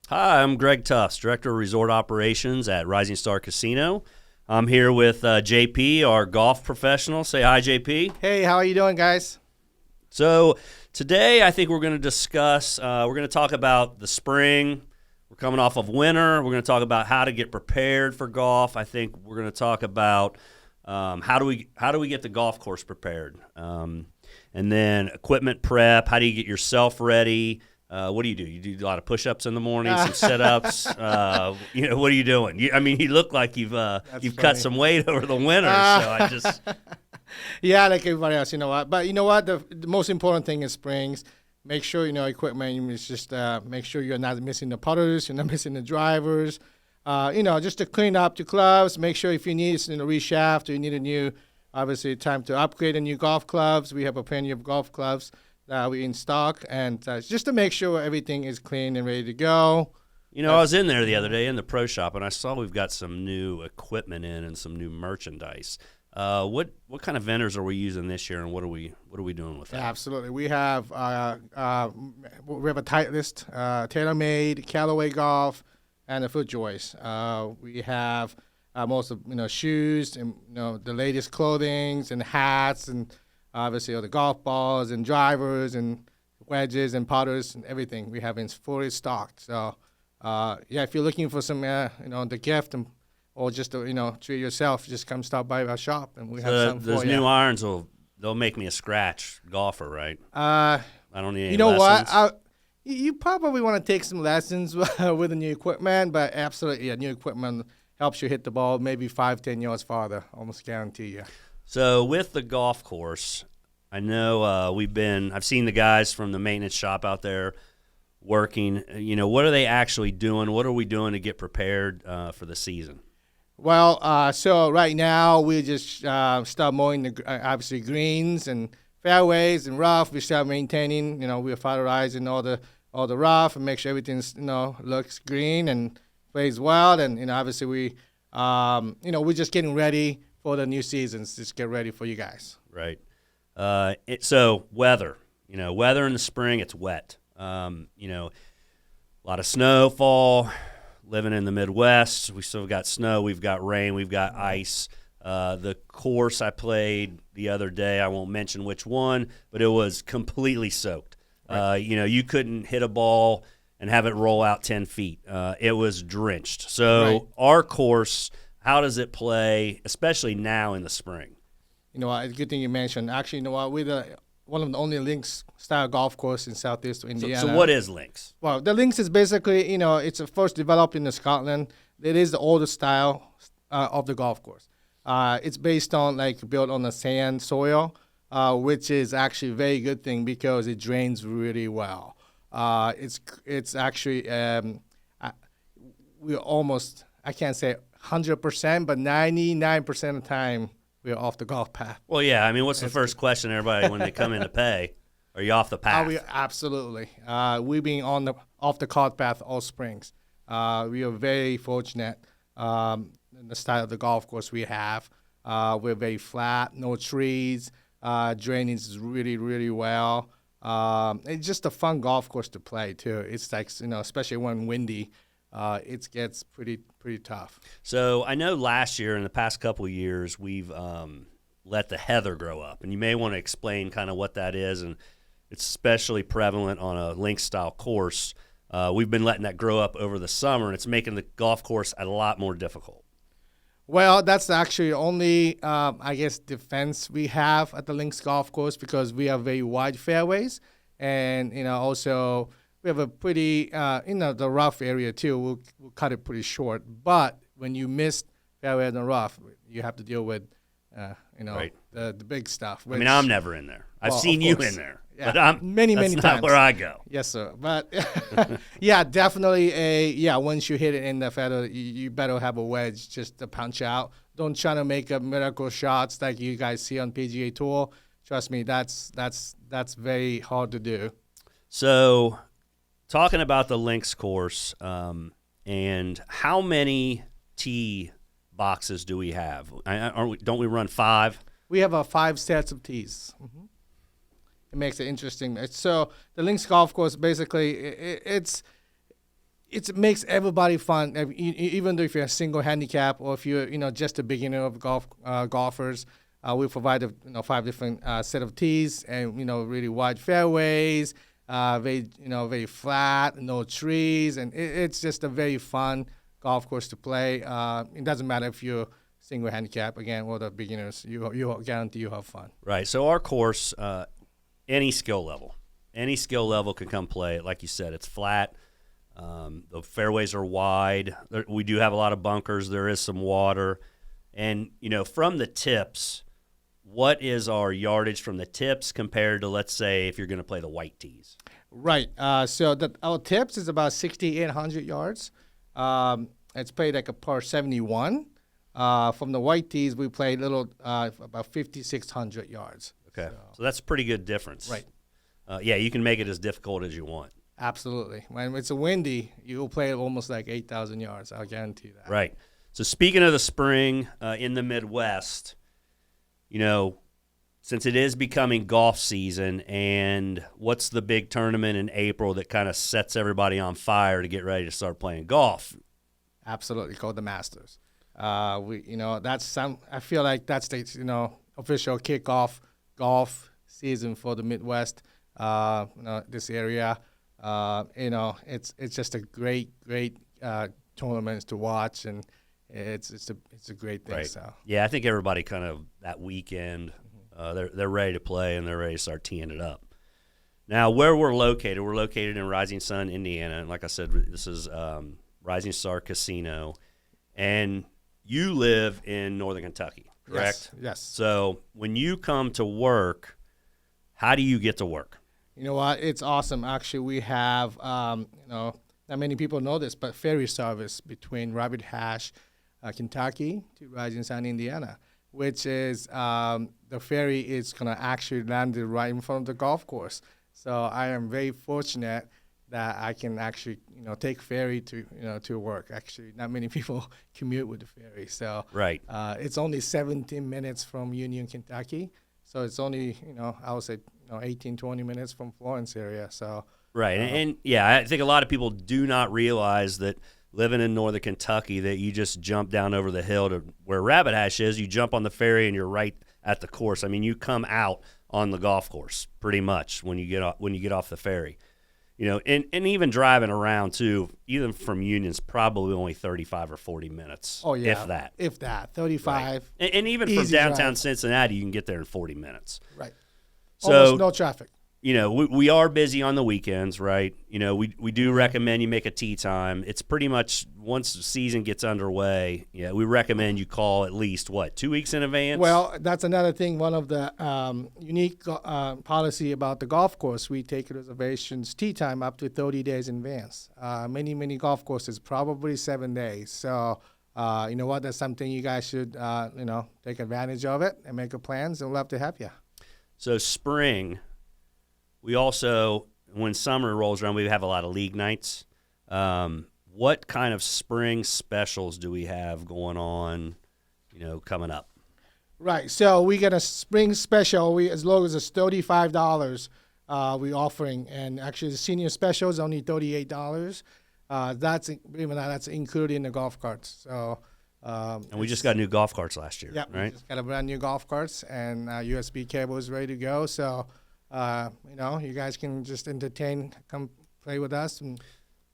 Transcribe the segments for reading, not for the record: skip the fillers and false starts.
Hi, I'm Greg Tufts, Director of Resort Operations at Rising Star Casino. I'm here with JP, our golf professional. Say hi, JP. Hey, how are you doing, guys? So today I think we're going to discuss, we're going to talk about the spring. We're coming off of winter. We're going to talk about how to get prepared for golf. I think we're going to talk about how do we get the golf course prepared, and then equipment prep. How do you get yourself ready? What do? You do a lot of push-ups in the morning, some sit-ups. What are you doing? You look like you've cut some weight over the winter. So I just Yeah, like everybody else, you know what? But you know what? The most important thing is springs. Make sure equipment. Is just make sure you're not missing the putters, you're not missing the drivers. Just to clean up the clubs. Make sure if you need reshaft or you need a new, obviously time to upgrade a new golf clubs. We have a plenty of golf clubs that we in stock, and just to make sure everything is clean and ready to go. I was in there the other day in the pro shop, and I saw we've got some new equipment in and some new merchandise. What kind of vendors are we using this year, and what are we doing with that? Yeah, absolutely. We have a Titleist, TaylorMade, Callaway Golf, and the FootJoys. We have most of shoes and the latest clothings and hats and obviously all the golf balls and drivers and wedges and putters and everything we have in fully stocked. So if you're looking for some the gift or just to treat yourself, just come stop by our shop and we have some for you. Those new irons they'll make me a scratch golfer, right? I don't need any You know lessons. what? You probably want to take some lessons with the new equipment, but absolutely, new equipment helps you hit the ball maybe 5-10 yards farther, almost guarantee you. So with the golf course, I know I've seen the guys from the maintenance shop out there working. What are they actually doing? What are we doing to get prepared for the season? Well, so right now we just start mowing the obviously greens and fairways and rough. We start maintaining. We're fertilizing all the rough and make sure everything's looks green and plays well. And obviously we're just getting ready for the new seasons. Just get ready for you guys. Right. So weather. Weather in the spring, it's wet. A lot of snowfall. Living in the Midwest, we still got snow, we've got rain, we've got ice. The course I played the other day, I won't mention which one, but it was completely soaked. Right. You couldn't hit a ball and have it roll out 10 feet. It was drenched. So right. Our course, how does it play, especially now in the spring? It's a good thing you mentioned. Actually, we're one of the only links style golf course in Southeast Indiana. So what is links? Well, the links is basically, it's first developed in Scotland. It is the oldest style of the golf course. It's based on built on the sand soil, which is actually a very good thing because it drains really well. It's actually we're almost, I can't say 100%, but 99% of the time we're off the golf path. Well, yeah. What's the first question everybody when they come in to pay? Are you off the path? Absolutely. We've been off the cart path all springs. We are very fortunate in the style of the golf course we have. We're very flat, no trees. Drainage is really, really well. It's just a fun golf course to play too. It's especially when windy. It gets pretty tough. So I know last year and the past couple of years we've let the heather grow up, and you may want to explain kind of what that is, and it's especially prevalent on a link-style course. We've been letting that grow up over the summer, and it's making the golf course a lot more difficult. Well, that's actually only, defense we have at the links golf course because we have very wide fairways, and also we have a pretty, the rough area too. We'll cut it pretty short. But when you miss fairway in the rough, you have to deal with, right. the big stuff. Which, I'm never in there. I've seen you in there. Yeah, but many that's times. not where I go. Yes, sir. But yeah, definitely once you hit it in the feather, you better have a wedge just to punch out. Don't try to make a miracle shots like you guys see on PGA Tour. Trust me, that's very hard to do. So, talking about the links course, and how many tee boxes do we have? Don't we run 5? We have 5 sets of tees. Mm-hmm. It makes it interesting. So the links golf course basically it it makes everybody fun. Even though if you're a single handicap or if you're just a beginner of golfers, we provide 5 different set of tees and really wide fairways, very flat, no trees, and it's just a very fun golf course to play. It doesn't matter if you're single handicap again or the beginners. You guarantee you have fun. Right. So our course, any skill level can come play it. Like you said, it's flat. The fairways are wide. We do have a lot of bunkers. There is some water, and from the tips, what is our yardage from the tips compared to, let's say, if you're going to play the white tees? Right. So our tips is about 6,800 yards. It's played like a par 71. From the white tees, we played about 5,600 yards. Okay, so that's a pretty good difference. Right. Yeah, you can make it as difficult as you want. Absolutely. When it's a windy, you'll play almost like 8,000 yards. I'll guarantee that. Right. So speaking of the spring in the Midwest, since it is becoming golf season, and what's the big tournament in April that kind of sets everybody on fire to get ready to start playing golf? Absolutely, called the Masters. I feel like that's the official kickoff golf season for the Midwest. This area. It's just a great tournament to watch, and it's a great thing. Right. So yeah, I think everybody kind of that weekend they're ready to play and they're ready to start teeing it up. Now, where we're located in Rising Sun, Indiana, and like I said, this is Rising Star Casino, and you live in Northern Kentucky, correct? Yes. So when you come to work, how do you get to work? You know what? It's awesome. Actually, we have, not many people know this, but ferry service between Rabbit Hash, Kentucky to Rising Sun, Indiana, which is the ferry is going to actually land right in front of the golf course. So I am very fortunate that I can actually, take ferry to work. Actually, not many people commute with the ferry. So right. It's only 17 minutes from Union, Kentucky. So it's only, I would say, 18, 20 minutes from Florence area. So right. And yeah, I think a lot of people do not realize that living in Northern Kentucky that you just jump down over the hill to where Rabbit Hash is, you jump on the ferry and you're right at the course. I mean, you come out on the golf course pretty much when you get off the ferry. And even driving around too, even from Union's probably only 35 or 40 minutes. Oh yeah, if that 35. Right. And even from downtown Cincinnati, you can get there in 40 minutes. Right. So almost no traffic. We are busy on the weekends, right? We do recommend you make a tee time. It's pretty much once the season gets underway, we recommend you call at least, 2 weeks in advance? Well, that's another thing. One of the unique policy about the golf course, we take reservations tee time up to 30 days in advance. Many golf courses, probably 7 days. So, you know what? That's something you guys should, take advantage of it and make your plans, and we'll love to have you. So spring, we also, when summer rolls around, we have a lot of league nights. What kind of spring specials do we have going on, coming up? Right. So we get a spring special. As low as it's $35, we offering, and actually the senior special is only $38. That's included in the golf carts. So. And we just got new golf carts last year, yep, right? We just got a brand new golf carts, and USB cable is ready to go. So, you guys can just come play with us.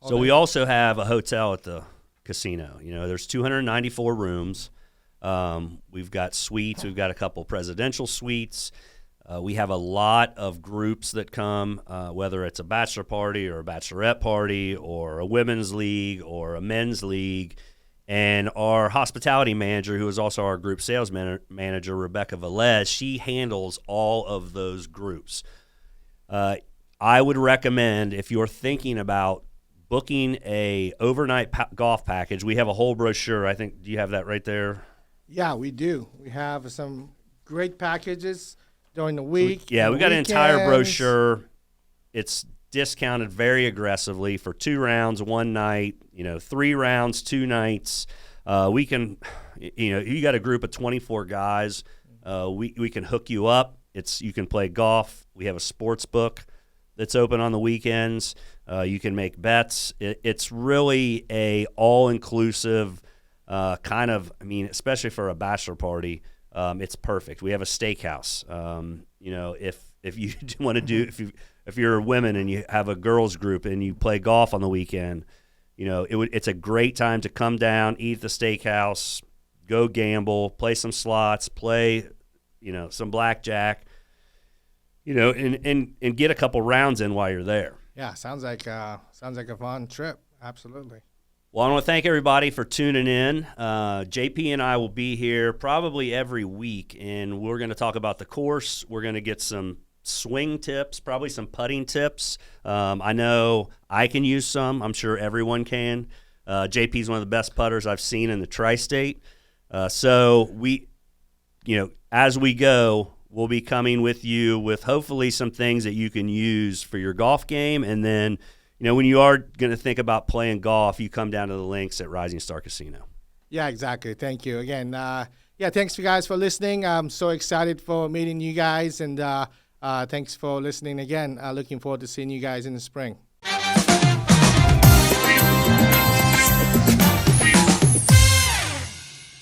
So we also have a hotel at the casino. There's 294 rooms. We've got suites. We've got a couple presidential suites. We have a lot of groups that come, whether it's a bachelor party or a bachelorette party or a women's league or a men's league. And our hospitality manager, who is also our group sales manager, Rebecca Velez, she handles all of those groups. I would recommend, if you're thinking about booking a overnight golf package, we have a whole brochure. I think, do you have that right there? Yeah, we do. We have some great packages during the week. We got an entire brochure. It's discounted very aggressively for 2 rounds, 1 night, 3 rounds, 2 nights. We can, you got a group of 24 guys. We can hook you up. You can play golf. We have a sports book that's open on the weekends. You can make bets. It's really a all-inclusive kind of, I mean, especially for a bachelor party, it's perfect. We have a steakhouse. You know, if you want to do, if you're women and you have a girls group and you play golf on the weekend, you know, it's a great time to come down, eat at the steakhouse, go gamble, play some slots, play, you know, some blackjack, you know, and get a couple rounds in while you're there. Yeah, sounds like a fun trip. Absolutely. Well, I want to thank everybody for tuning in. JP and I will be here probably every week, and we're going to talk about the course. We're going to get some swing tips, probably some putting tips. I know I can use some. I'm sure everyone can. JP is one of the best putters I've seen in the tri-state. So we, you know, as we go, we'll be coming with you with hopefully some things that you can use for your golf game. And then, you know, when you are going to think about playing golf, you come down to the links at Rising Star Casino. Yeah, exactly. Thank you again. Thanks you guys for listening. I'm so excited for meeting you guys, and thanks for listening again. Looking forward to seeing you guys in the spring.